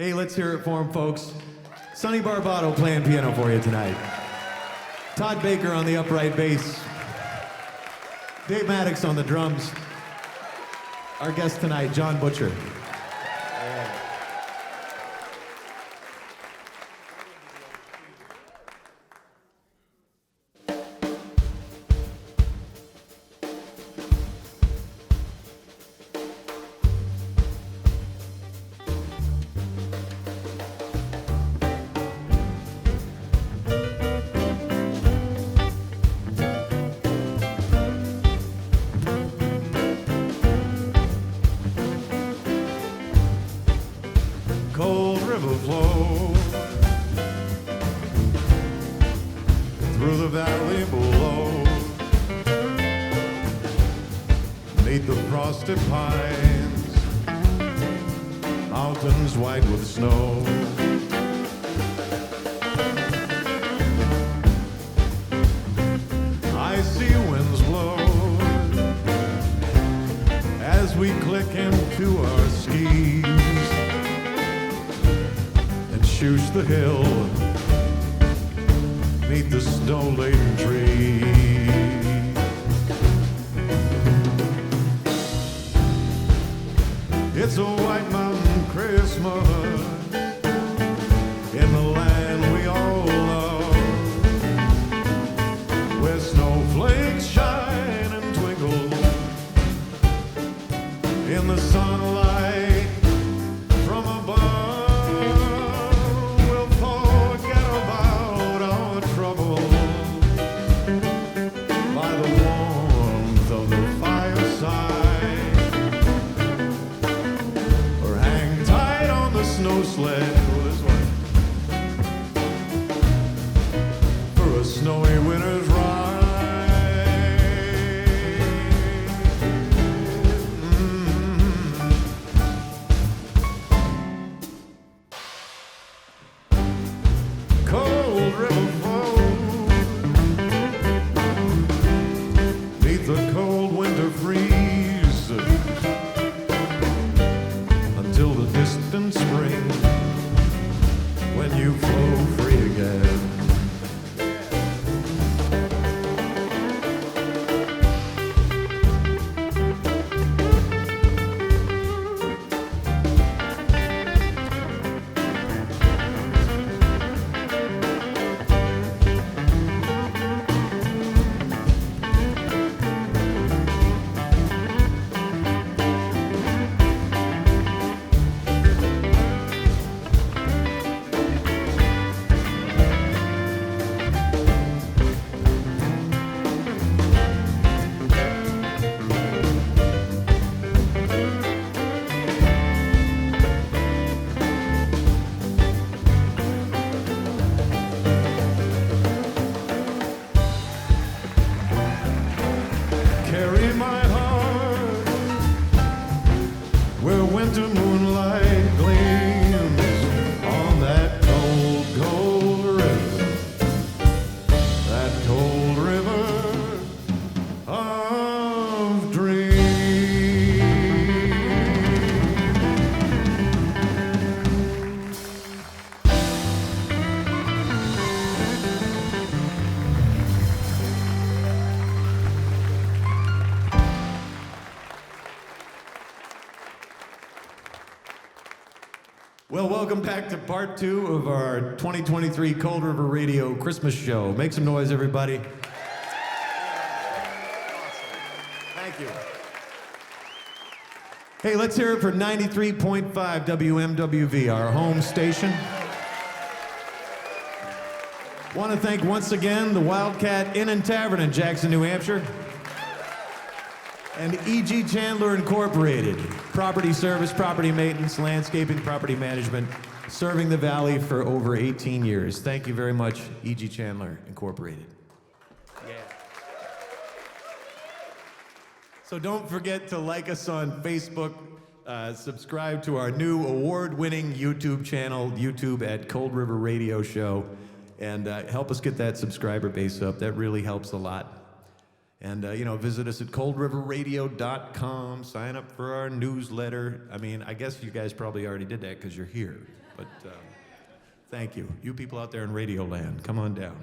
Hey, let's hear it for him, folks. Sonny Barbato playing piano for you tonight. Todd Baker on the upright bass. Dave Mattacks on the drums. Our guest tonight, John Butcher. Well, welcome back to part 2 of our 2023 Cold River Radio Christmas show. Make some noise, everybody. Thank you. Hey, let's hear it for 93.5 WMWV, our home station. Want to thank once again the Wildcat Inn and Tavern in Jackson, New Hampshire, and E.G. Chandler Incorporated, property service, property maintenance, landscaping, property management, serving the valley for over 18 years. Thank you very much, E.G. Chandler Incorporated. Yeah. So don't forget to like us on Facebook, subscribe to our new award-winning YouTube channel, YouTube at Cold River Radio Show, and help us get that subscriber base up. That really helps a lot. And, visit us at coldriverradio.com, sign up for our newsletter. I mean, I guess you guys probably already did that because you're here. But thank you. You people out there in Radio Land, come on down.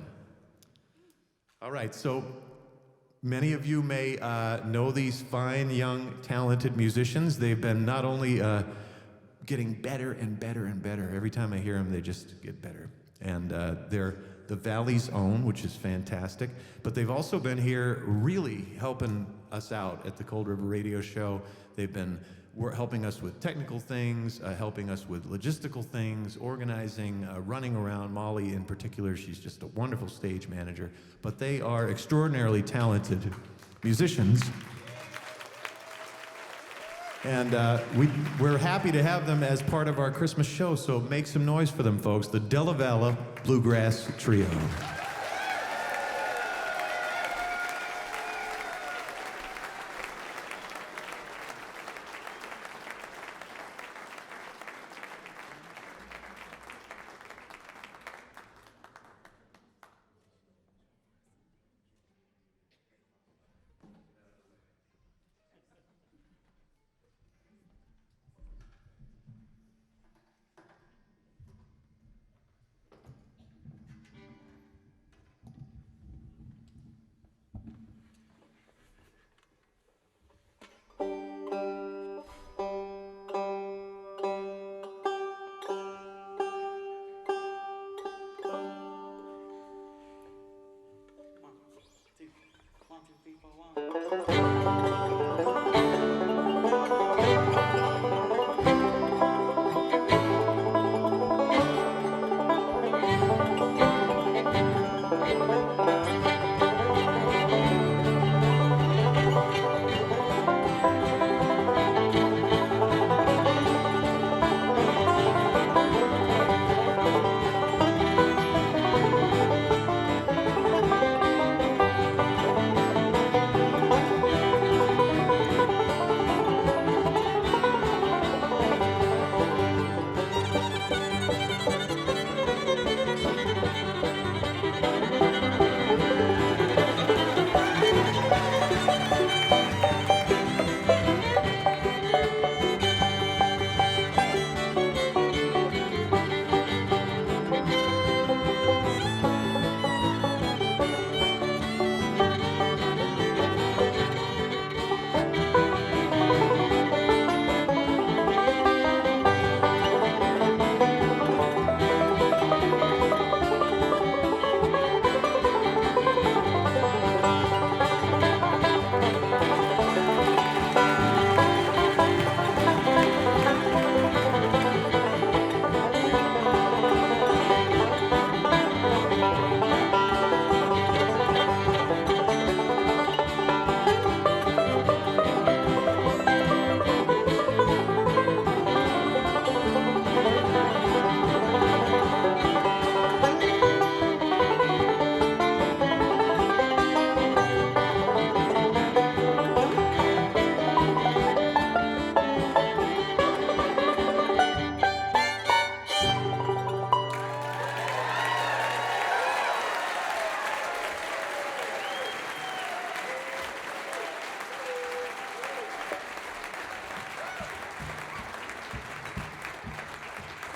All right, so many of you may know these fine, young, talented musicians. They've been not only getting better and better and better. Every time I hear them, they just get better. And they're the Valley's own, which is fantastic. But they've also been here really helping us out at the Cold River Radio Show. They've been helping us with technical things, helping us with logistical things, organizing, running around. Molly in particular, she's just a wonderful stage manager. But they are extraordinarily talented musicians. And we're happy to have them as part of our Christmas show, so make some noise for them, folks. The Dellavalla Bluegrass Trio.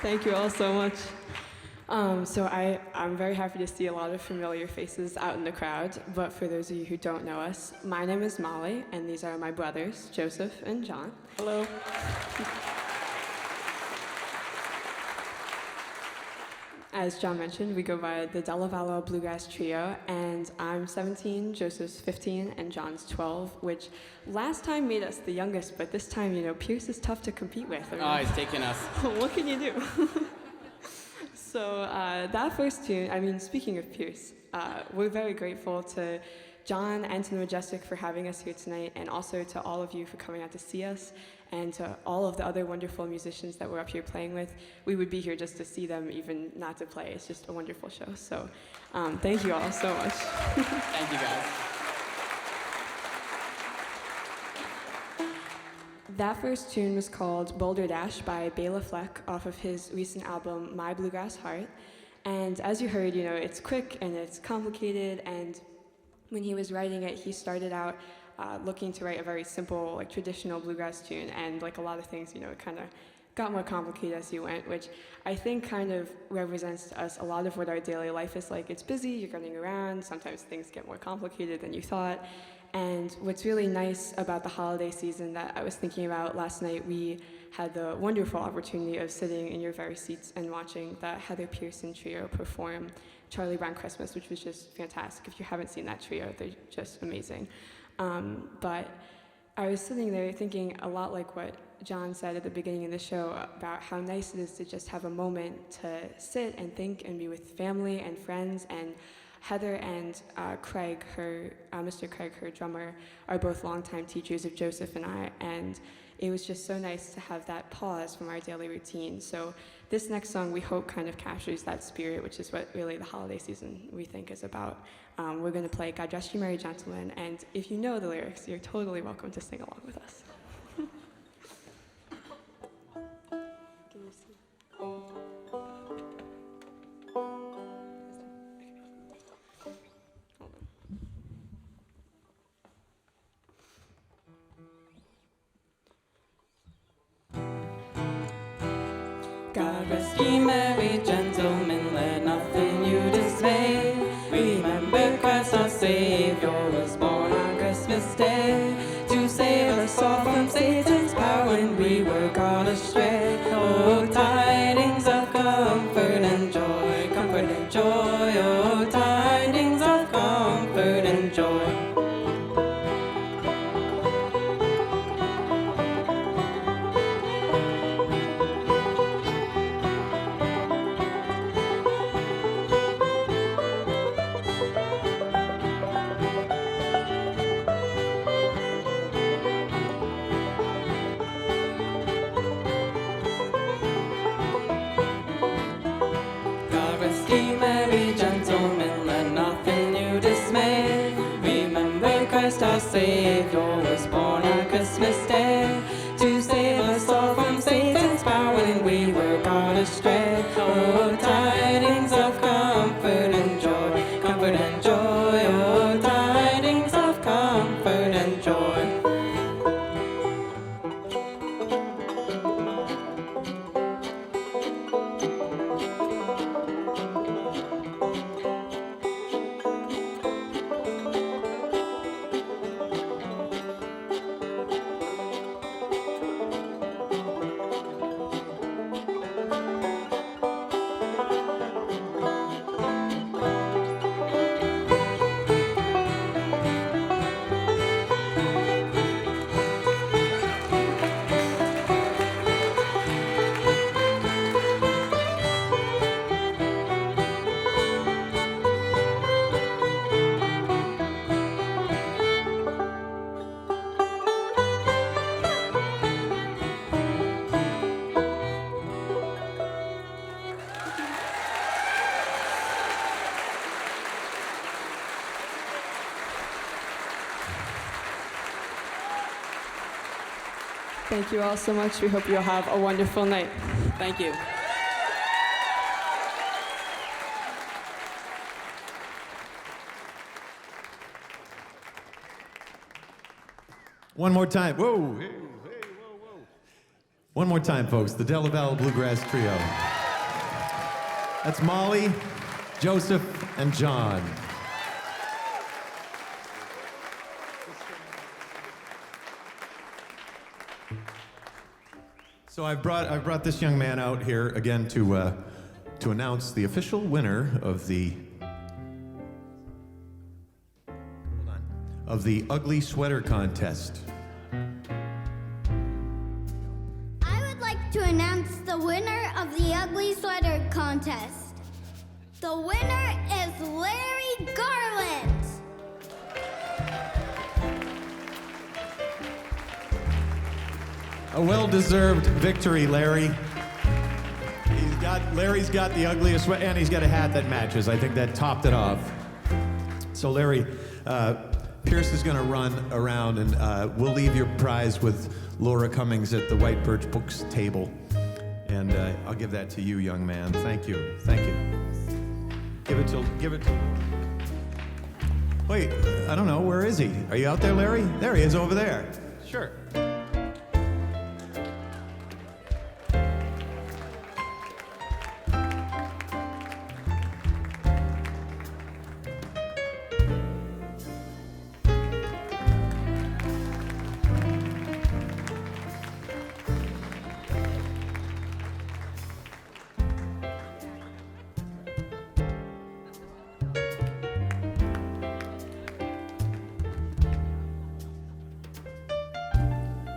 Thank you all so much. I'm very happy to see a lot of familiar faces out in the crowd, but for those of you who don't know us, my name is Molly, and these are my brothers, Joseph and John. Hello. As John mentioned, we go by the Dellavalla Bluegrass Trio, and I'm 17, Joseph's 15, and John's 12, which last time made us the youngest, but this time, Pierce is tough to compete with. He's taking us. What can you do? So that first tune, speaking of Pierce, we're very grateful to John and to the Majestic for having us here tonight, and also to all of you for coming out to see us, and to all of the other wonderful musicians that we're up here playing with. We would be here just to see them, even not to play. It's just a wonderful show. So thank you all so much. Thank you, guys. That first tune was called Boulder Dash by Bela Fleck off of his recent album, My Bluegrass Heart. And as you heard, it's quick and it's complicated, and when he was writing it, he started out looking to write a very simple, like traditional bluegrass tune, and like a lot of things, it kind of got more complicated as he went, which I think kind of represents to us a lot of what our daily life is like. It's busy, you're running around, sometimes things get more complicated than you thought. And what's really nice about the holiday season that I was thinking about last night, we had the wonderful opportunity of sitting in your very seats and watching the Heather Pearson trio perform Charlie Brown Christmas, which was just fantastic. If you haven't seen that trio, they're just amazing. But I was sitting there thinking a lot like what John said at the beginning of the show about how nice it is to just have a moment to sit and think and be with family and friends. And Heather and Craig, Mr. Craig, her drummer, are both longtime teachers of Joseph and I, and it was just so nice to have that pause from our daily routine. So this next song, we hope, kind of captures that spirit, which is what really the holiday season, we think, is about. We're going to play God Rest You Merry Gentlemen, and if you know the lyrics, you're totally welcome to sing along with us. Can you see? God rest ye merry gentlemen, let nothing you dismay. Remember Christ our Savior was born on Christmas Day, to save us all from Satan's power when we were gone astray. Oh, tidings of comfort and joy, comfort and joy. Oh, tidings of comfort and joy. Merry gentlemen, let nothing you dismay. Remember Christ our Savior was born on Christmas Day, to save us all from Satan's power when we were gone astray. Oh, tidings of comfort and joy, comfort and joy. Oh, tidings of comfort and joy. Thank you all so much. We hope you'll have a wonderful night. Thank you. One more time. Whoa. Hey, whoa, whoa. One more time, folks. The Dellavalla Bluegrass Trio. That's Molly, Joseph, and John. So I've brought this young man out here again to announce the official winner of the Ugly Sweater Contest. I would like to announce the winner of the Ugly Sweater Contest. The winner is Larry Garland. A well-deserved victory, Larry. Larry's got the ugliest sweater, and he's got a hat that matches. I think that topped it off. So Larry, Pierce is gonna run around, and we'll leave your prize with Laura Cummings at the White Birch Books table. And I'll give that to you, young man. Thank you, thank you. Give it to Wait, I don't know, where is he? Are you out there, Larry? There he is over there. Sure.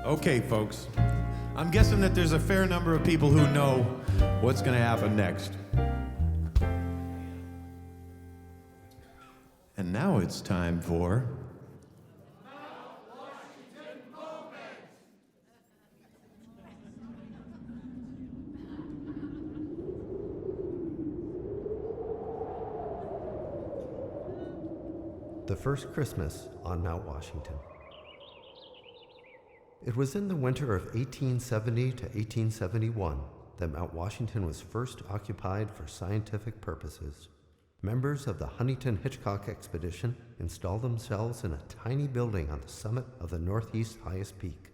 Okay, folks. I'm guessing that there's a fair number of people who know what's going to happen next. And now it's time for... The First Christmas on Mount Washington. It was in the winter of 1870 to 1871 that Mount Washington was first occupied for scientific purposes. Members of the Huntington-Hitchcock expedition installed themselves in a tiny building on the summit of the Northeast's highest peak.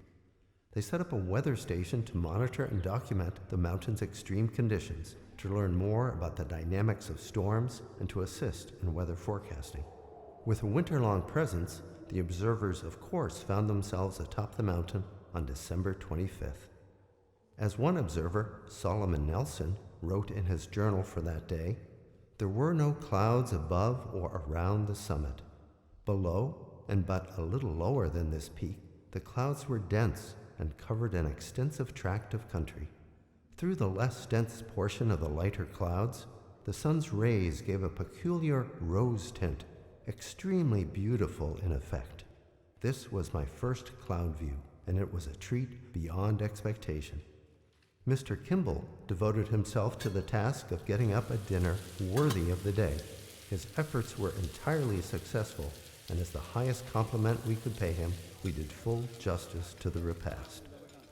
They set up a weather station to monitor and document the mountain's extreme conditions, to learn more about the dynamics of storms, and to assist in weather forecasting. With a winter-long presence, the observers, of course, found themselves atop the mountain on December 25th. As one observer, Solomon Nelson, wrote in his journal for that day, there were no clouds above or around the summit. Below, and but a little lower than this peak, the clouds were dense and covered an extensive tract of country. Through the less dense portion of the lighter clouds, the sun's rays gave a peculiar rose tint, extremely beautiful in effect. This was my first cloud view, and it was a treat beyond expectation. Mr. Kimball devoted himself to the task of getting up a dinner worthy of the day. His efforts were entirely successful, and as the highest compliment we could pay him, we did full justice to the repast.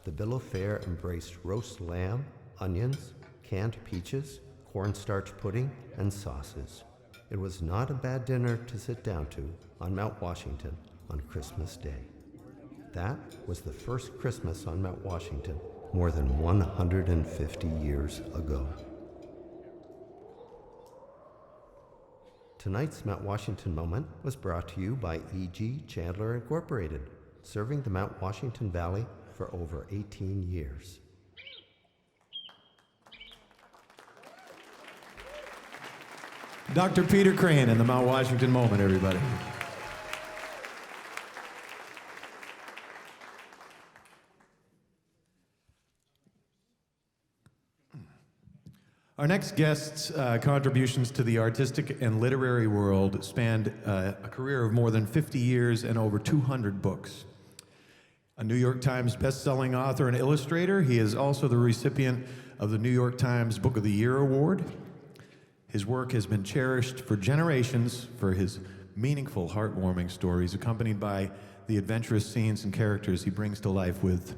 The bill of fare embraced roast lamb, onions, canned peaches, cornstarch pudding, and sauces. It was not a bad dinner to sit down to on Mount Washington on Christmas Day. That was the first Christmas on Mount Washington more than 150 years ago. Tonight's Mount Washington moment was brought to you by E.G. Chandler Incorporated, serving the Mount Washington Valley for over 18 years. Dr. Peter Crane and the Mount Washington moment, everybody. Our next guest's contributions to the artistic and literary world spanned a career of more than 50 years and over 200 books. A New York Times best-selling author and illustrator, he is also the recipient of the New York Times Book of the Year Award. His work has been cherished for generations for his meaningful, heartwarming stories, accompanied by the adventurous scenes and characters he brings to life with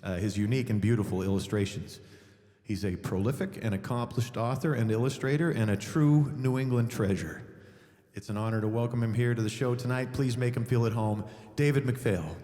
his unique and beautiful illustrations. He's a prolific and accomplished author and illustrator and a true New England treasure. It's an honor to welcome him here to the show tonight. Please make him feel at home. David McPhail.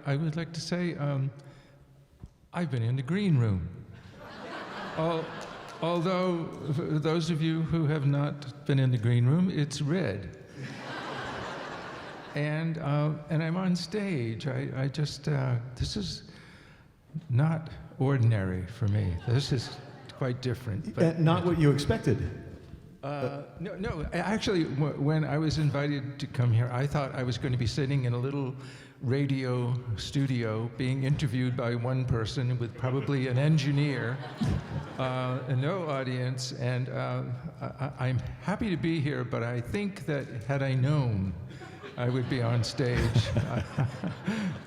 I would like to say I've been in the green room. Although, for those of you who have not been in the green room, it's red. And I'm on stage. I just, this is not ordinary for me. This is quite different. But Not what you expected. No. Actually, when I was invited to come here, I thought I was going to be sitting in a little radio studio being interviewed by one person with probably an engineer and no audience. And I'm happy to be here, but I think that had I known, I would be on stage.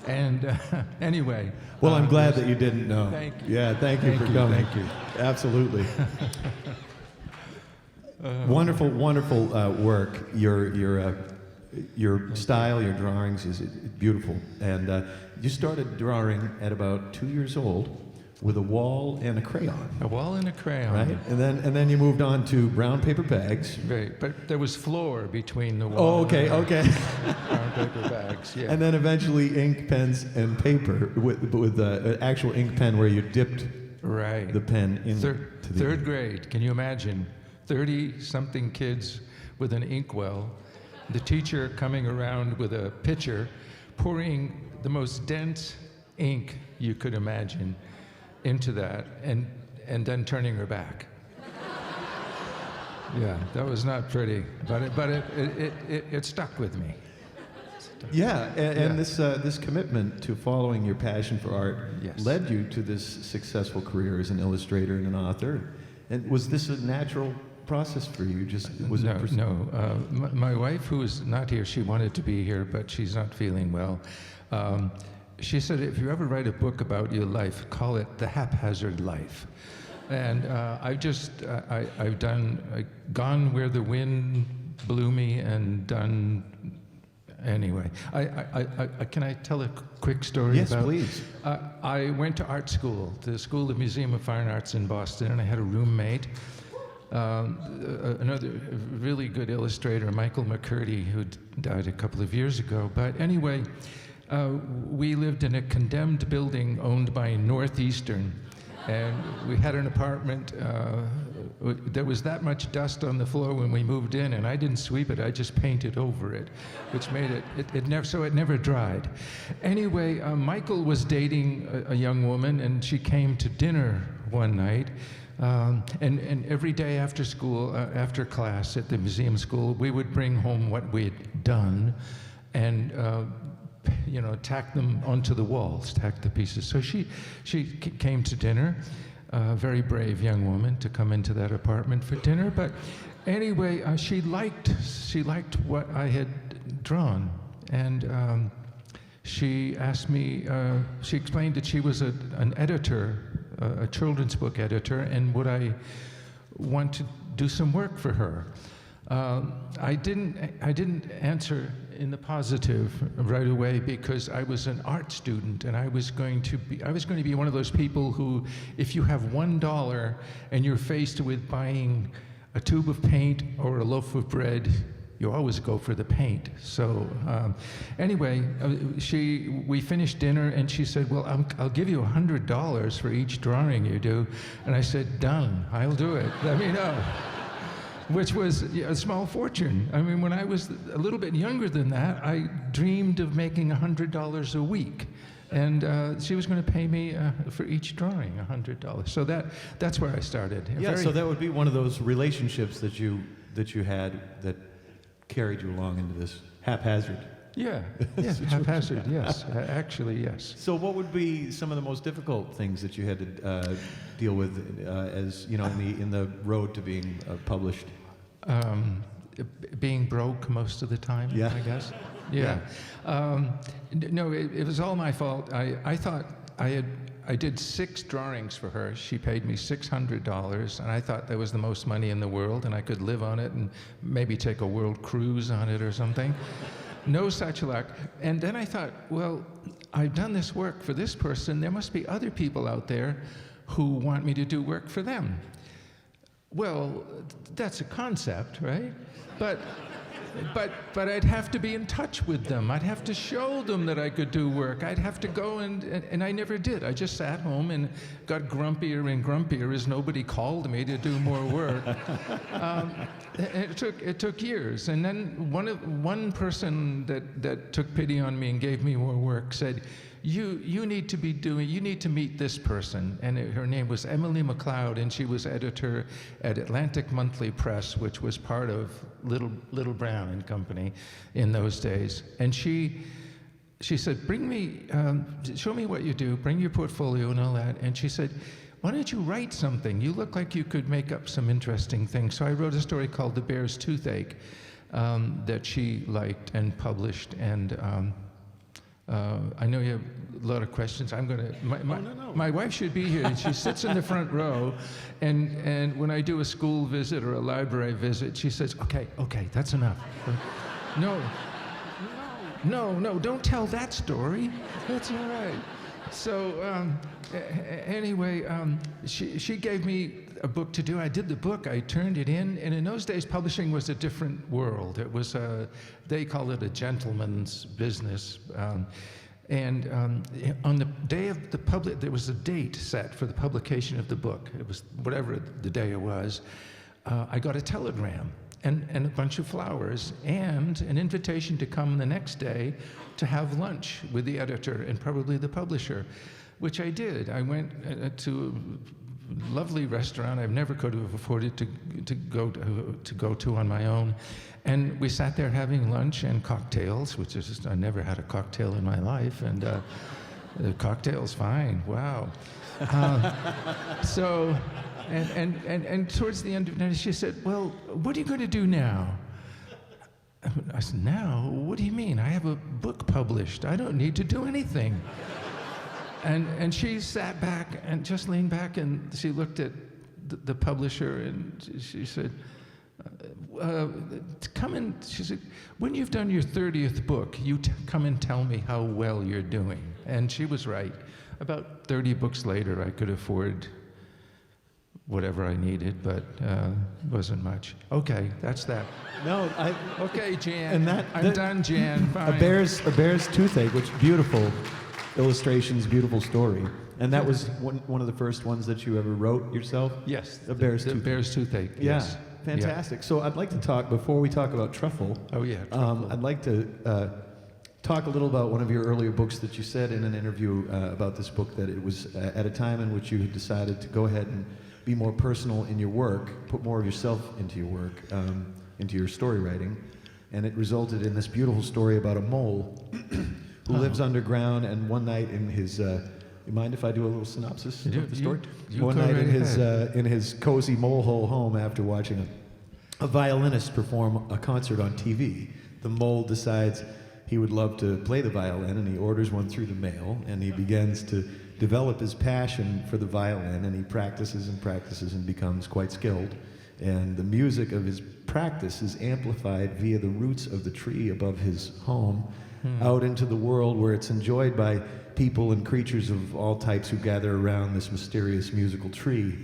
And anyway. Well, I'm glad that you didn't know. Thank you. Yeah, thank you for coming. Thank you. Absolutely. Wonderful work. Your style, your drawings is beautiful. And you started drawing at about 2 years old with a wall and a crayon. A wall and a crayon. Right? And then you moved on to brown paper bags. Right, but there was floor between the wall. Oh, okay. Brown paper bags, yeah. And then eventually ink pens and paper with an actual ink pen where you dipped the pen into the third grade. Can you imagine? 30-something kids with an inkwell, the teacher coming around with a pitcher, pouring the most dense ink you could imagine into that, and then turning her back. Yeah, that was not pretty, but it stuck with me. Yeah, and this commitment to following your passion for art led you to this successful career as an illustrator and an author. And was this a natural process for you? My wife, who is not here, she wanted to be here, but she's not feeling well. She said, if you ever write a book about your life, call it The Haphazard Life. And I've gone where the wind blew me and done. Anyway, can I tell a quick story? Yes, please. I went to art school, the School of Museum of Fine Arts in Boston, and I had a roommate, another really good illustrator, Michael McCurdy, who died a couple of years ago. But anyway, we lived in a condemned building owned by Northeastern, and we had an apartment. There was that much dust on the floor when we moved in, and I didn't sweep it. I just painted over it, which made it never dried. Anyway, Michael was dating a young woman, and she came to dinner one night. And every day after school, after class at the museum school, we would bring home what we had done, and tack them onto the walls, tack the pieces. So she came to dinner. A very brave young woman to come into that apartment for dinner. But anyway, she liked what I had drawn, and she asked me. She explained that she was an editor, a children's book editor, and would I want to do some work for her? I didn't answer in the positive right away, because I was an art student, and I was going to be one of those people who, if you have $1 and you're faced with buying a tube of paint or a loaf of bread, you always go for the paint. So anyway, we finished dinner, and she said, well, I'll give you $100 for each drawing you do. And I said, done, I'll do it, let me know. Which was a small fortune. I mean, when I was a little bit younger than that, I dreamed of making $100 a week. And she was going to pay me for each drawing $100. So that's where I started. Yeah, so that would be one of those relationships that you had that carried you along into this haphazard. Yeah, haphazard, yes. Actually, yes. So what would be some of the most difficult things that you had to deal with as, in the road to being published? Being broke most of the time, I guess. Yeah. No, it was all my fault. I thought I did 6 drawings for her. She paid me $600, and I thought that was the most money in the world, and I could live on it and maybe take a world cruise on it or something. No such luck. And then I thought, well, I've done this work for this person. There must be other people out there who want me to do work for them. Well, that's a concept, right? But I'd have to be in touch with them. I'd have to show them that I could do work. I'd have to go, and I never did. I just sat home and got grumpier and grumpier as nobody called me to do more work. It took years. And then one person that took pity on me and gave me more work said, you need to meet this person. And her name was Emily McLeod, and she was editor at Atlantic Monthly Press, which was part of Little Brown and Company in those days. And she said, show me what you do, bring your portfolio and all that. And she said, why don't you write something? You look like you could make up some interesting things. So I wrote a story called The Bear's Toothache that she liked and published. And I know you have a lot of questions. My wife should be here, and she sits in the front row. And when I do a school visit or a library visit, she says, okay, that's enough. No, don't tell that story. That's all right. So anyway, she gave me a book to do. I did the book. I turned it in. And in those days, publishing was a different world. It was they called it a gentleman's business. And on the day of the there was a date set for the publication of the book. It was whatever the day it was. I got a telegram. And a bunch of flowers, and an invitation to come the next day to have lunch with the editor and probably the publisher, which I did. I went to a lovely restaurant I've never could have afforded to go to on my own, and we sat there having lunch and cocktails, which is just, I never had a cocktail in my life, and the cocktail's fine. Wow. So. And towards the end of the night, she said, well, what are you going to do now? I said, now? What do you mean? I have a book published. I don't need to do anything. And she sat back and just leaned back, and she looked at the publisher, and she said, she said, when you've done your 30th book, you come and tell me how well you're doing. And she was right. About 30 books later, I could afford whatever I needed, but wasn't much. Okay, that's that. No, Okay, Jan. And I'm done, Jan. Fine. A bear's toothache, which beautiful illustrations, beautiful story. And that was one of the first ones that you ever wrote yourself? Yes. A bear's the toothache. Bear's Toothache. Yeah, Yes. fantastic. Yeah. So I'd like to talk, before we talk about Truffle, I'd like to talk a little about one of your earlier books that you said in an interview about this book, that it was at a time in which you had decided to go ahead and be more personal in your work, put more of yourself into your work, into your story writing, and it resulted in this beautiful story about a mole who lives underground, and one night in his, you mind if I do a little synopsis of the story? One night in his cozy mole hole home, after watching a violinist perform a concert on TV, the mole decides he would love to play the violin, and he orders one through the mail, and he begins to develop his passion for the violin, and he practices and becomes quite skilled. And the music of his practice is amplified via the roots of the tree above his home out into the world, where it's enjoyed by people and creatures of all types who gather around this mysterious musical tree.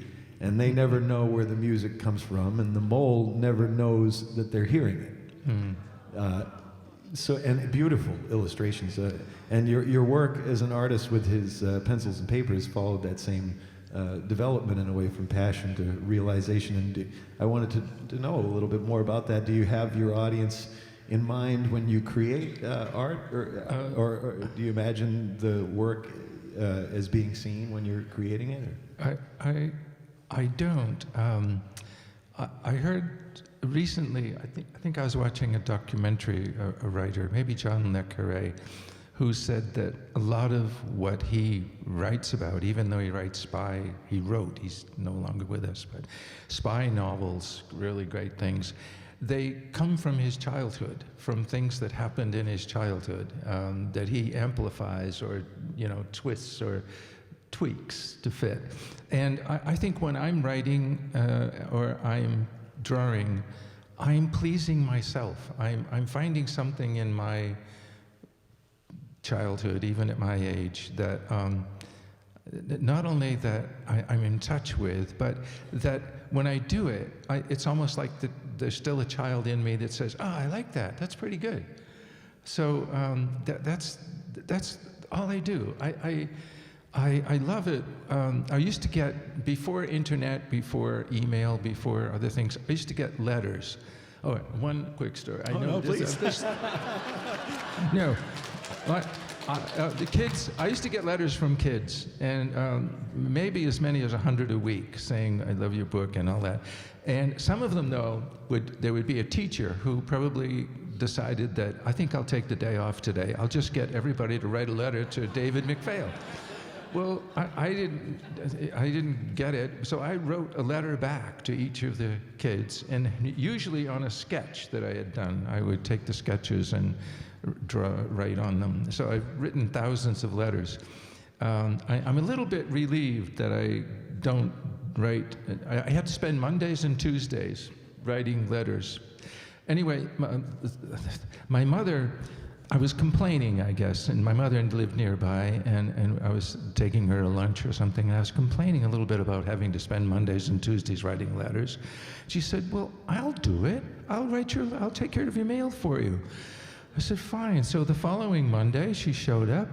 And they never know where the music comes from, and the mole never knows that they're hearing it. And beautiful illustrations. And your work as an artist with his pencils and papers followed that same development in a way, from passion to realization. And I wanted to know a little bit more about that. Do you have your audience in mind when you create art, or do you imagine the work as being seen when you're creating it? I don't. I heard recently, I think I was watching a documentary, a writer, maybe John Le Carré, who said that a lot of what he writes about, even though he wrote, he's no longer with us, but spy novels, really great things, they come from his childhood, from things that happened in his childhood, that he amplifies or, twists or tweaks to fit. And I think when I'm writing or I'm drawing, I'm pleasing myself. I'm finding something in my childhood, even at my age, that not only that I'm in touch with, but that when I do it, it's almost like there's still a child in me that says, I like that. That's pretty good. So that's all I do. I love it. I used to get, before internet, before email, before other things, I used to get letters. Oh, one quick story. I know no, please. No. The kids, I used to get letters from kids, and maybe as many as 100 a week saying, I love your book and all that. And some of them, though, there would be a teacher who probably decided that, I think I'll take the day off today. I'll just get everybody to write a letter to David McPhail. Well, I didn't get it, so I wrote a letter back to each of the kids, and usually on a sketch that I had done. I would take the sketches and write on them. So I've written thousands of letters. I'm a little bit relieved that I don't write. I had to spend Mondays and Tuesdays writing letters. Anyway, my mother, I was complaining, I guess, and my mother lived nearby, and I was taking her to lunch or something, and I was complaining a little bit about having to spend Mondays and Tuesdays writing letters. She said, well, I'll do it. I'll take care of your mail for you. I said, fine. So the following Monday, she showed up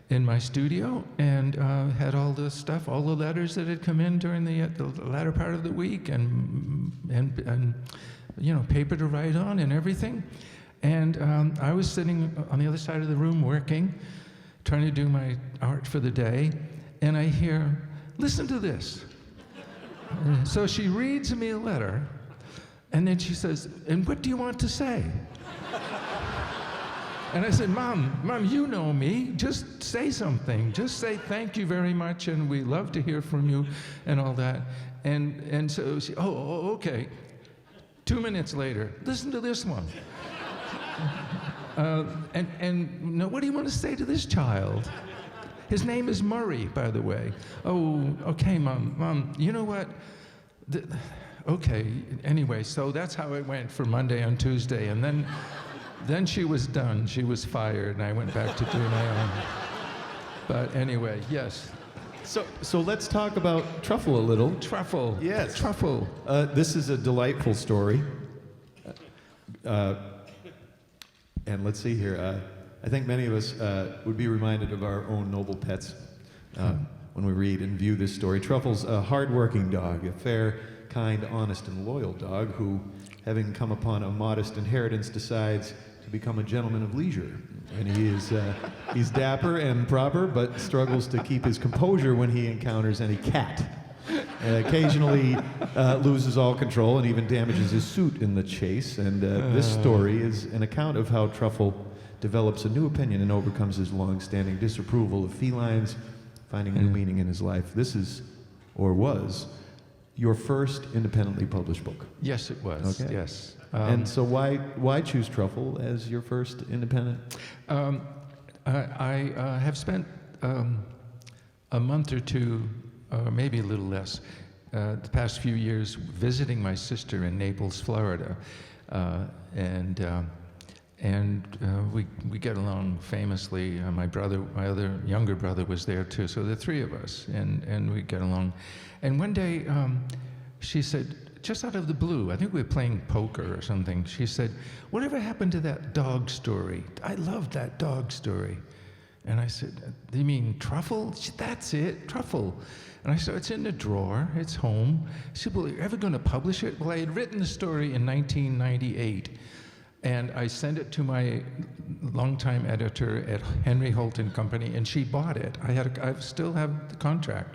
in my studio and had all the stuff, all the letters that had come in during the latter part of the week, and you know, paper to write on and everything. And I was sitting on the other side of the room working, trying to do my art for the day, and I hear, listen to this. So she reads me a letter, and then she says, and what do you want to say? And I said, Mom, you know me. Just say something. Just say thank you very much, and we love to hear from you, and all that. And so she, okay. 2 minutes later, listen to this one. And now, what do you want to say to this child? His name is Murray, by the way. Oh, okay, Mom, you know what? Okay, anyway, so that's how it went for Monday and Tuesday, and then she was done. She was fired, and I went back to do my own. But anyway, yes. So let's talk about Truffle a little. Truffle. Yes. Truffle. This is a delightful story. And let's see here. I think many of us would be reminded of our own noble pets when we read and view this story. Truffle's a hard-working dog, a fair, kind, honest, and loyal dog who, having come upon a modest inheritance, decides to become a gentleman of leisure. And he's dapper and proper, but struggles to keep his composure when he encounters any cat. Occasionally loses all control and even damages his suit in the chase. And this story is an account of how Truffle develops a new opinion and overcomes his long-standing disapproval of felines, finding new meaning in his life. This is, or was, your first independently published book. Yes, it was. Okay. Yes. And so why choose Truffle as your first independent? I have spent a month or two, maybe a little less, the past few years visiting my sister in Naples, Florida, and we get along famously. My other younger brother was there too, so the three of us, and we get along. And one day, she said, just out of the blue, I think we were playing poker or something, she said, whatever happened to that dog story? I loved that dog story. And I said, you mean Truffle? That's it, Truffle. And I said, it's in the drawer, it's home. She said, well, are you ever going to publish it? Well, I had written the story in 1998, and I sent it to my longtime editor at Henry Holt & Company, and she bought it. I still have the contract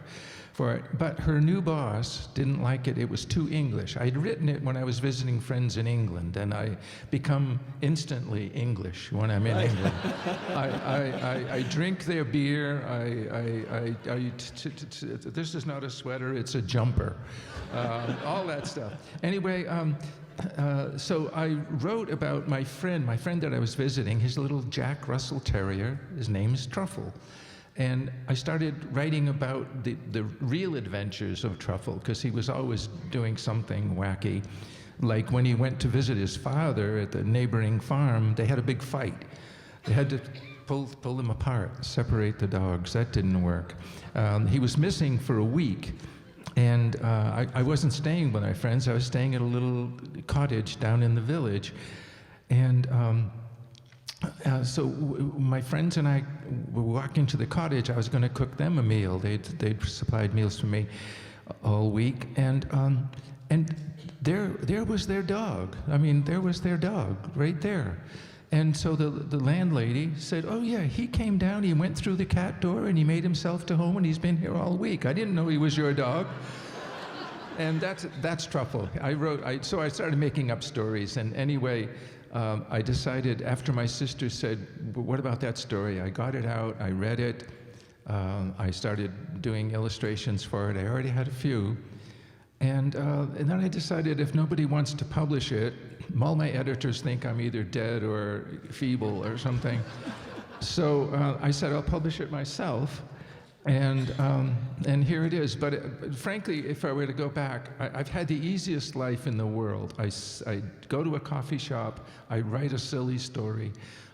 for it, but her new boss didn't like it. It was too English. I'd written it when I was visiting friends in England, and I become instantly English when I'm in England. I drink their beer. This is not a sweater, it's a jumper. All that stuff. Anyway, so I wrote about my friend that I was visiting, his little Jack Russell Terrier. His name is Truffle. And I started writing about the real adventures of Truffle, because he was always doing something wacky. Like when he went to visit his father at the neighboring farm, they had a big fight. They had to pull them apart, separate the dogs. That didn't work. He was missing for a week. And I wasn't staying with my friends. I was staying at a little cottage down in the village. And so my friends and I were walking to the cottage. I was going to cook them a meal. They'd supplied meals for me all week, and there was their dog. I mean, there was their dog right there, And so the landlady said, oh yeah, he came down, he went through the cat door, and he made himself to home, and he's been here all week. I didn't know he was your dog. And that's Truffle. So I started making up stories, and anyway, I decided after my sister said, what about that story? I got it out, I read it, I started doing illustrations for it. I already had a few. And then I decided if nobody wants to publish it, all my editors think I'm either dead or feeble or something. So I said I'll publish it myself, and here it is. But frankly, if I were to go back, I've had the easiest life in the world. I go to a coffee shop, I write a silly story,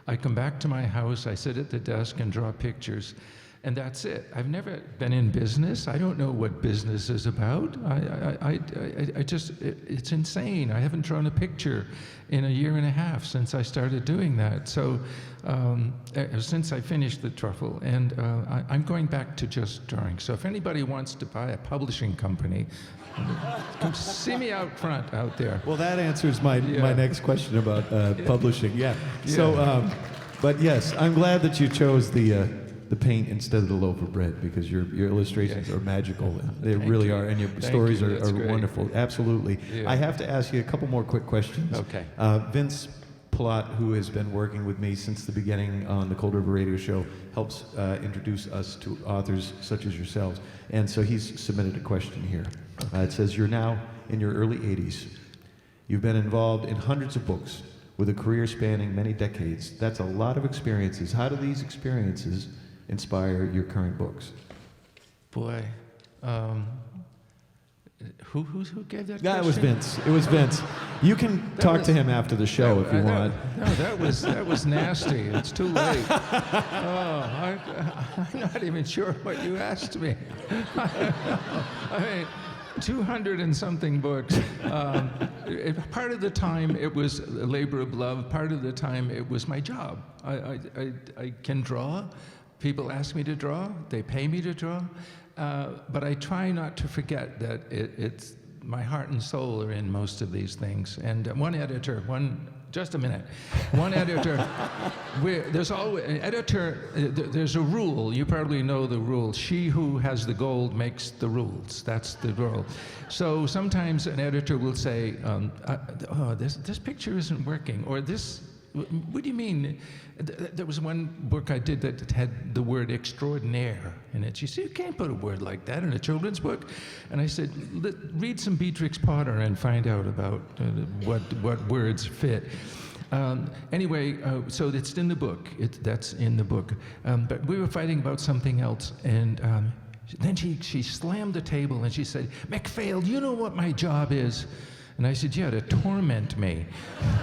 I come back to my house, I sit at the desk and draw pictures. And that's it. I've never been in business. I don't know what business is about. It's insane. I haven't drawn a picture in a year and a half since I started doing that. So since I finished the Truffle, and I'm going back to just drawing. So if anybody wants to buy a publishing company, come see me out front out there. Well, that answers my next question about publishing. Yeah. So, but yes, I'm glad that you chose the paint instead of the loaf of bread, because your illustrations are magical. They really are, and your stories are wonderful. Absolutely. Yeah. I have to ask you a couple more quick questions. Okay. Vince Plot, who has been working with me since the beginning on the Cold River Radio Show, helps introduce us to authors such as yourselves. And so he's submitted a question here. It says, you're now in your early 80s. You've been involved in hundreds of books with a career spanning many decades. That's a lot of experiences. How do these experiences inspire your current books? Boy, who gave that question? Yeah, it was Vince. It was Vince. You can talk to him after the show if you want. No, that was nasty. It's too late. I'm not even sure what you asked me. I mean, 200 and something books. Part of the time it was a labor of love. Part of the time it was my job. I can draw. People ask me to draw, they pay me to draw, but I try not to forget that it's my heart and soul are in most of these things. And one editor, there's always an editor, there's a rule, you probably know the rule, she who has the gold makes the rules, that's the rule. So sometimes an editor will say, this picture isn't working, or this, what do you mean? There was one book I did that had the word extraordinaire in it. She said, you can't put a word like that in a children's book. And I said, read some Beatrix Potter and find out about what words fit. Anyway, so it's in the book. That's in the book. But we were fighting about something else, and then she slammed the table and she said, McPhail, you know what my job is? And I said, yeah, to torment me.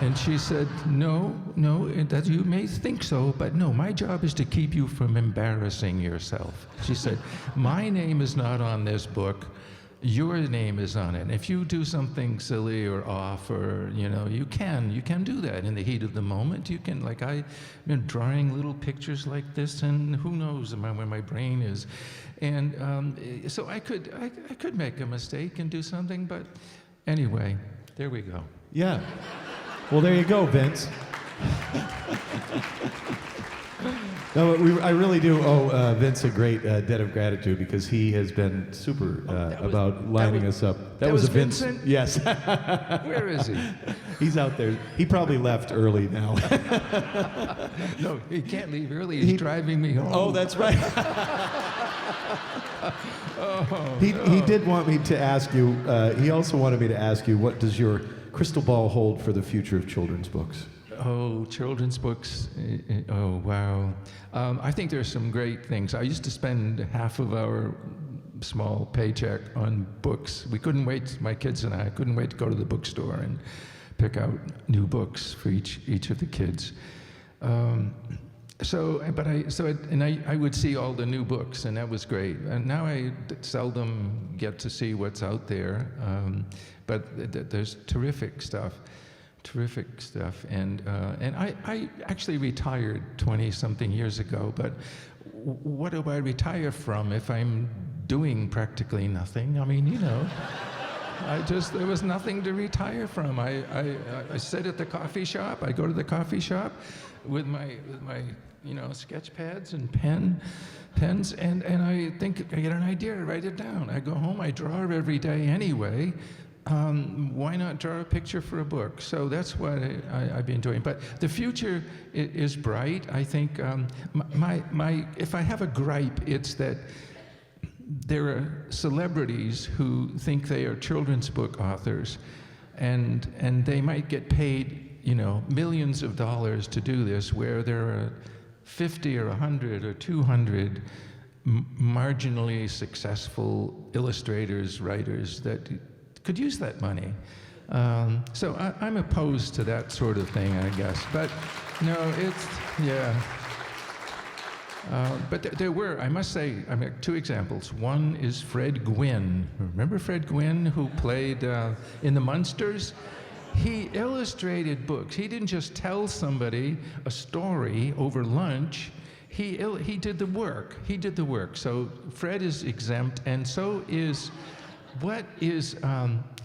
And she said, no, that you may think so, but no, my job is to keep you from embarrassing yourself. She said, my name is not on this book, your name is on it. And if you do something silly or off, or, you can do that in the heat of the moment. You can, like I've been drawing little pictures like this, and who knows where my brain is. And so I could make a mistake and do something, but anyway, there we go. Yeah. Well, there you go, Vince. No, I really do owe Vince a great debt of gratitude, because he has been super about lining us up. That was a Vince. Vincent? Yes. Where is he? He's out there. He probably left early now. No, he can't leave early. He's driving me home. Oh, that's right. He did want me to ask you, he also wanted me to ask you, what does your crystal ball hold for the future of children's books? Oh, children's books. Oh, wow. I think there's some great things. I used to spend half of our small paycheck on books. We couldn't wait, my kids and I couldn't wait to go to the bookstore and pick out new books for each of the kids. I would see all the new books, and that was great. And now I seldom get to see what's out there, but there's terrific stuff. And I actually retired 20-something years ago, but what do I retire from if I'm doing practically nothing? I mean, There was nothing to retire from. I sit at the coffee shop. I go to the coffee shop with my sketch pads and pens, and I think I get an idea, I write it down. I go home, I draw every day anyway. Why not draw a picture for a book? So that's what I've been doing. But the future is bright. I think if I have a gripe, it's that there are celebrities who think they are children's book authors, and they might get paid, millions of dollars to do this, where there are 50 or 100 or 200 marginally successful illustrators, writers that could use that money. So I'm opposed to that sort of thing, I guess. But no, yeah. But there were, I must say, two examples. One is Fred Gwynne. Remember Fred Gwynne, who played in the Munsters? He illustrated books. He didn't just tell somebody a story over lunch. He did the work. He did the work. So Fred is exempt, and so is, what is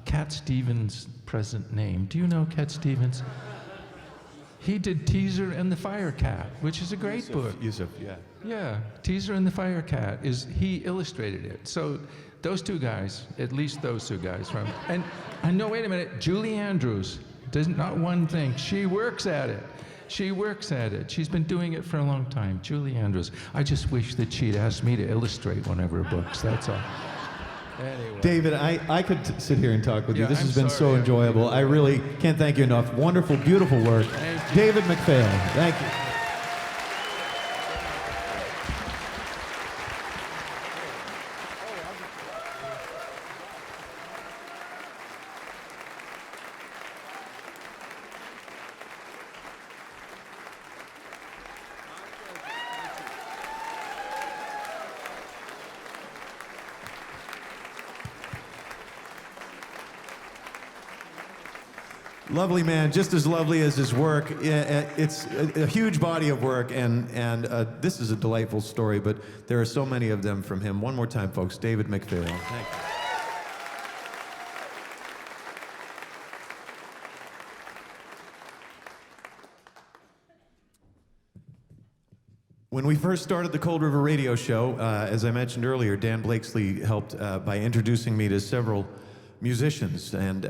Cat Stevens' present name? Do you know Cat Stevens? He did Teaser and the Fire Cat, which is a great book. Yusuf, yeah. Yeah, Teaser and the Fire Cat, he illustrated it. So those two guys, at least those two guys from, and no, wait a minute, Julie Andrews, not one thing, she works at it. She works at it. She's been doing it for a long time, Julie Andrews. I just wish that she'd asked me to illustrate one of her books, that's all. Anyway. David, I could sit here and talk with you. Yeah, This has been sorry, so enjoyable. I really can't thank you enough. Wonderful, beautiful work. David McPhail, thank you. Lovely man, just as lovely as his work. It's a huge body of work, and this is a delightful story, but there are so many of them from him. One more time, folks, David McPhail. Thank you. When we first started the Cold River Radio Show, as I mentioned earlier, Dan Blakeslee helped by introducing me to several musicians, and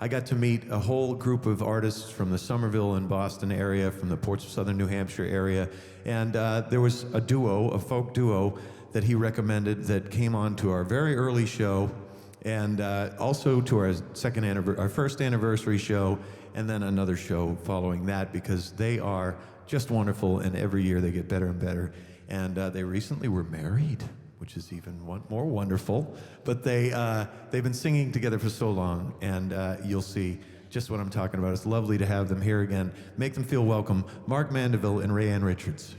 I got to meet a whole group of artists from the Somerville and Boston area, from the Ports of Southern New Hampshire area, and there was a folk duo that he recommended that came on to our very early show, and also to our first anniversary show, and then another show following that, because they are just wonderful, and every year they get better and better. And they recently were married, which is even more wonderful. But they've been singing together for so long, and you'll see just what I'm talking about. It's lovely to have them here again. Make them feel welcome. Mark Mandeville and Raianne Richards.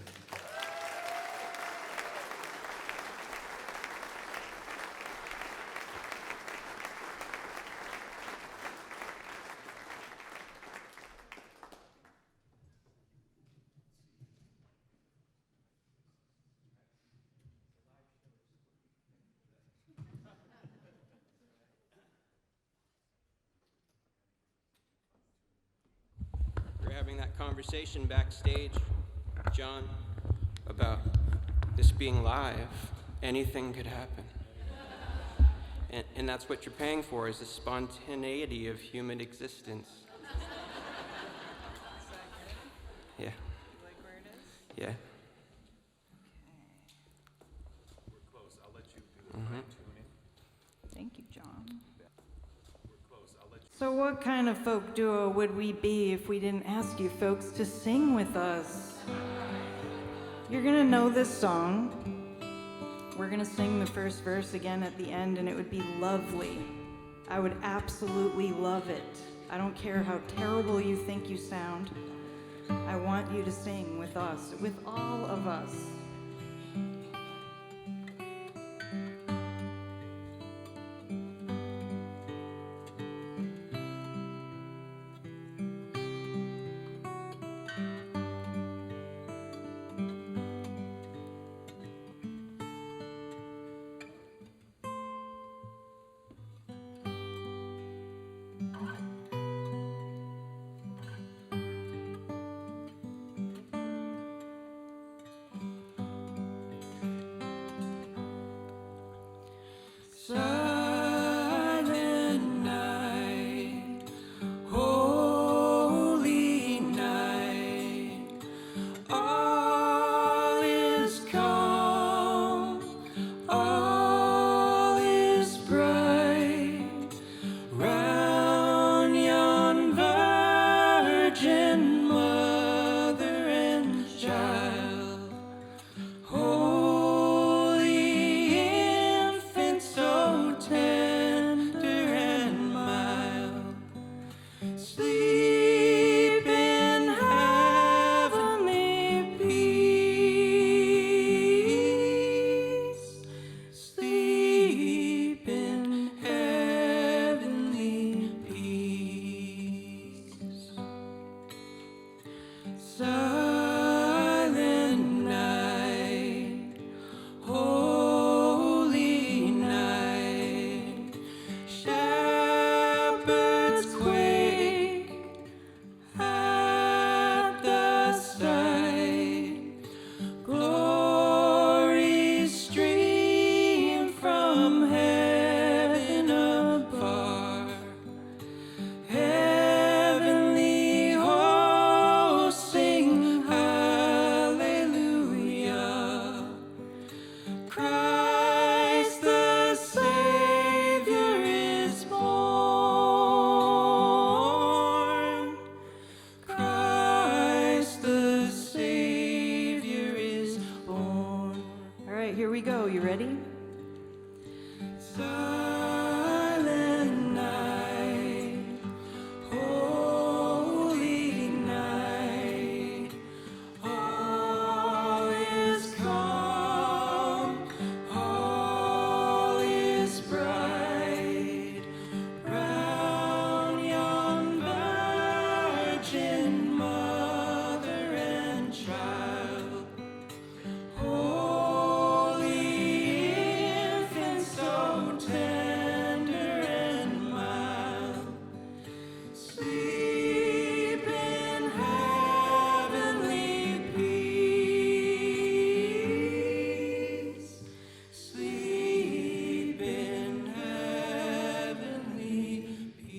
That conversation backstage, John, about this being live. Anything could happen. And that's what you're paying for, is the spontaneity of human existence. Yeah. You like where it is? Yeah. We're close. I'll let you do the fine tuning. Thank you, John. So what kind of folk duo would we be if we didn't ask you folks to sing with us? You're gonna know this song. We're gonna sing the first verse again at the end, and it would be lovely. I would absolutely love it. I don't care how terrible you think you sound. I want you to sing with us, with all of us. Silent night, holy night, all is calm, all is bright, round yon virgin mother and child, holy infant so tender and mild, sleep in heavenly peace, sleep in heavenly peace. Silent night, holy night, shepherds quake at the sight, glories stream from heaven above, heavenly hosts sing hallelujah. Christ the Savior is born. Christ the Savior is born. All right, here we go. You ready? Silent night, holy night, all is calm, all is bright, round yon virgin mother and child, holy infant so tender and mild, sleep in heavenly peace, sleep in heavenly peace.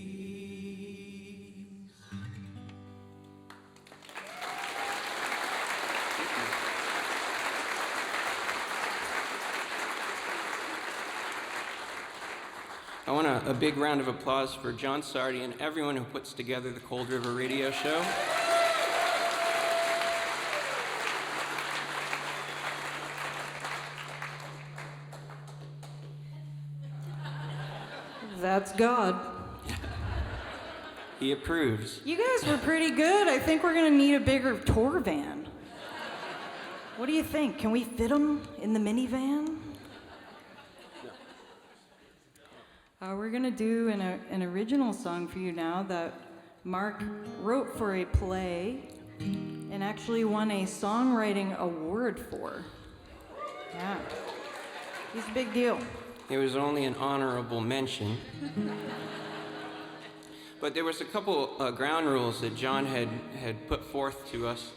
I want a big round of applause for John Sarty and everyone who puts together the Cold River Radio Show. That's God. He approves. You guys were pretty good. I think we're gonna need a bigger tour van. What do you think? Can we fit them in the minivan? We're gonna do an original song for you now that Mark wrote for a play and actually won a songwriting award for. Yeah, he's a big deal. It was only an honorable mention. But there was a couple ground rules that John had put forth to us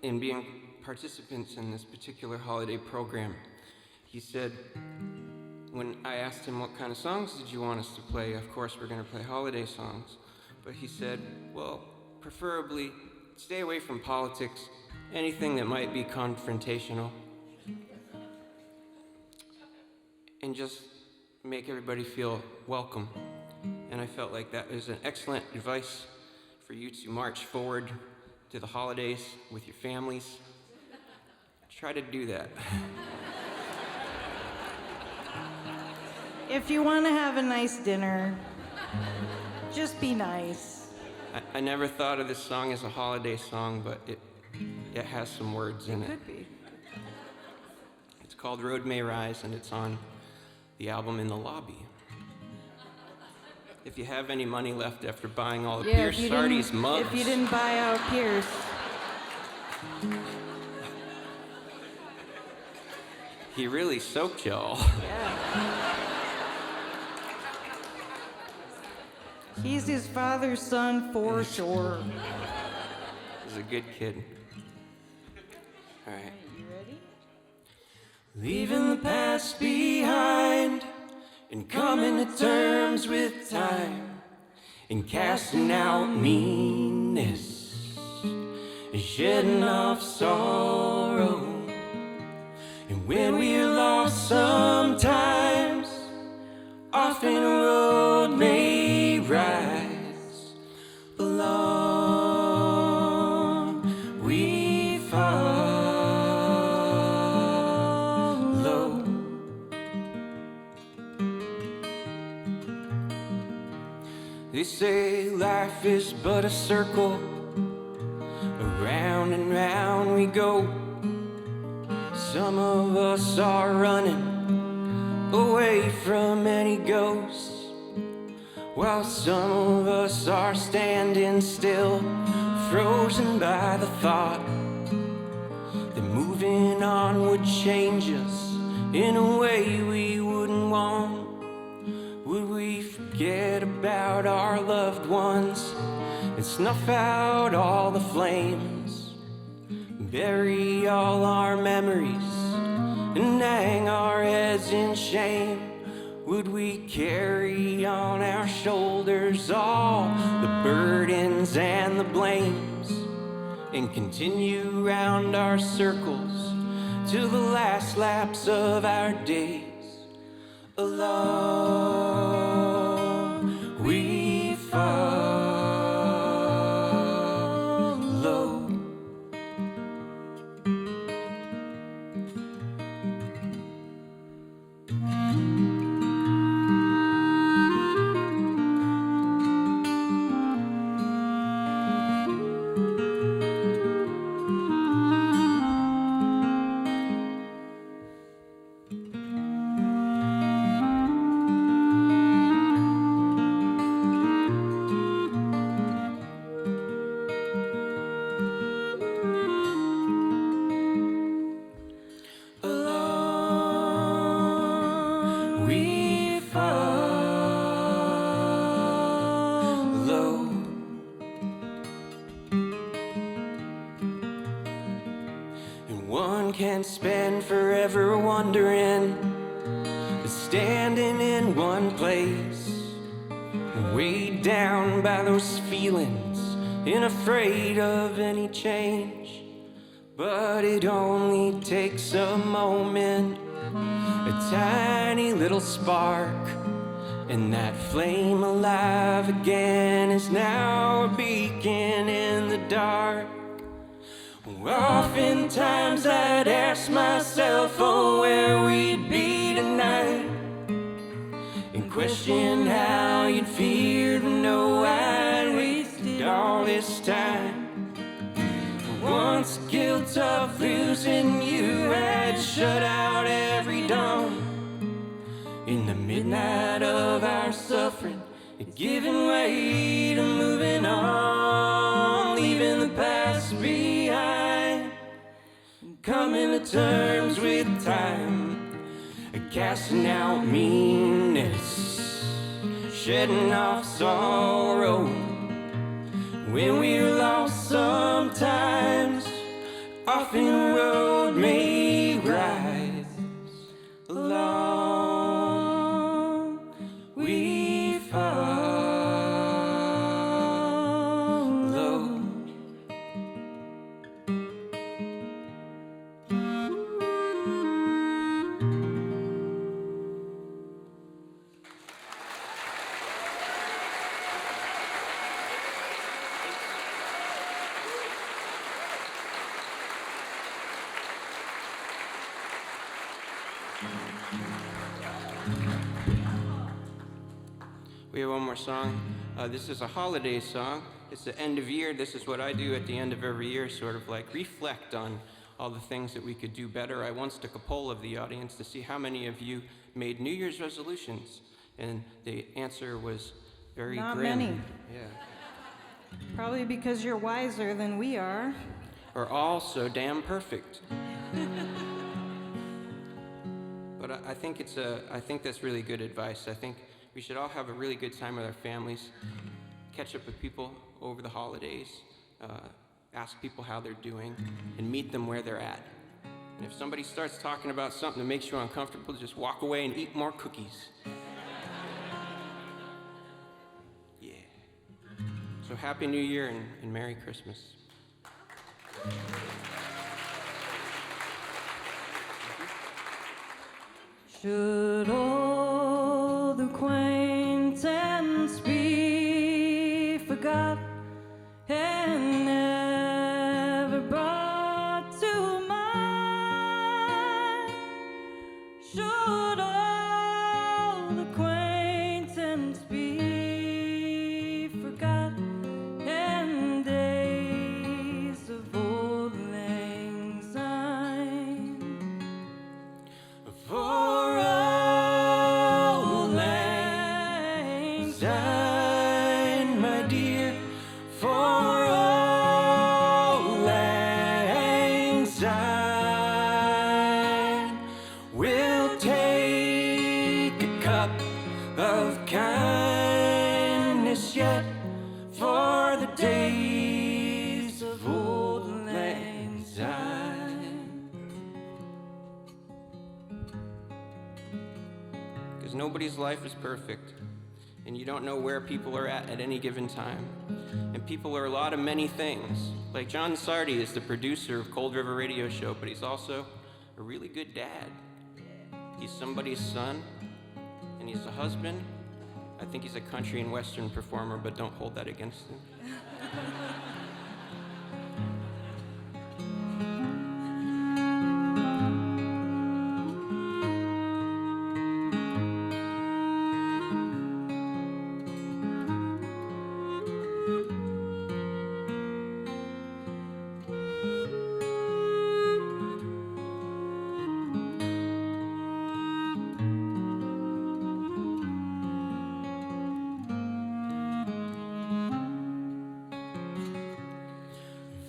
in being participants in this particular holiday program. He said, when I asked him what kind of songs did you want us to play, of course we're going to play holiday songs. But he said, well, preferably stay away from politics, anything that might be confrontational, and just make everybody feel welcome. And I felt like that was an excellent advice for you to march forward to the holidays with your families. Try to do that. If you want to have a nice dinner, just be nice. I never thought of this song as a holiday song, but it has some words in it. Could be. It's called Road May Rise, and it's on the album In the Lobby. If you have any money left after buying all of Pierce Sarty's mugs. If you didn't buy out Pierce. He really soaked y'all. Yeah. He's his father's son for sure. He's a good kid. All right. You ready? Leaving the past behind, and coming to terms with time, and casting out meanness, and shedding off sorrow. And when we're lost sometimes, often a road may rise along, we follow. They say life is but a circle, around and round we go. Some of us are running away from any ghosts, while some of us are standing still, frozen by the thought that moving on would change us in a way we wouldn't want. Would we forget about our loved ones and snuff out all the flames, bury all our memories and hang our heads in shame? Would we carry on our shoulders all the burdens and the blames and continue round our circles till the last laps of our days? Alone we follow. Can spend forever wondering, standing in one place, weighed down by those feelings and afraid of any change. But it only takes a moment, a tiny little spark, and that flame alive again is now a beacon in the dark. Oftentimes I'd ask myself, oh, where we'd be tonight, and question how you'd feel to know I'd wasted all this time. Once guilt of losing you had shut out every dawn. In the midnight of our suffering, it giving way to moving on, leaving the past behind, coming to terms with time, casting out meanness, shedding off sorrow. When we're lost sometimes, often a road may rise along, we follow. We have one more song. This is a holiday song. It's the end of year. This is what I do at the end of every year, sort of like reflect on all the things that we could do better. I once took a poll of the audience to see how many of you made New Year's resolutions, and the answer was very Not grim. many. Yeah. Probably because you're wiser than we are. Or all so damn perfect. But I think that's really good advice. I think we should all have a really good time with our families, catch up with people over the holidays, ask people how they're doing, and meet them where they're at. And if somebody starts talking about something that makes you uncomfortable, just walk away and eat more cookies. So Happy New Year and Merry Christmas. Should old acquaintance be forgot and never brought to mind? Should old acquaintance be forgot and days of old lang syne? For old lang syne, my dear, for old lang syne, we'll take a cup of kindness yet for the days of old lang syne. 'Cause nobody's life is perfect, and you don't know where people are at any given time. And people are a lot of many things. Like John Sarty is the producer of Cold River Radio Show, but he's also a really good dad. He's somebody's son, and he's a husband. I think he's a country and western performer, but don't hold that against him.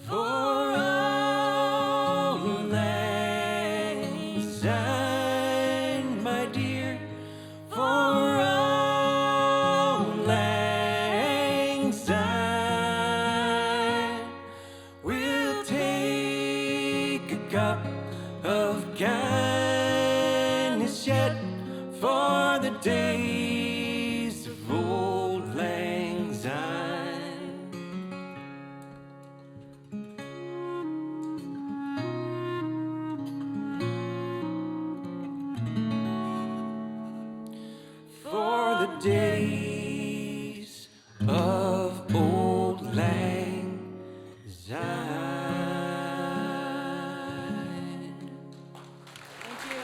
For old lang syne, my dear, for old lang syne, we'll take a cup of kindness yet for the days of old lang syne. For the days of old lang syne. Thank you.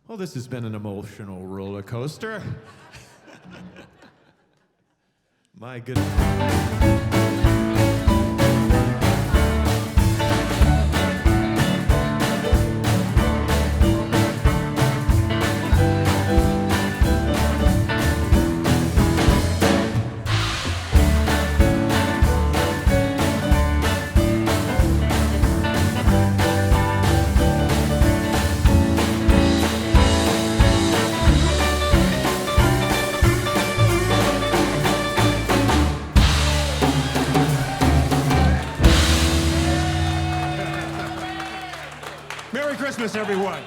Well, this has been an emotional roller coaster. My goodness. Merry Christmas, everyone.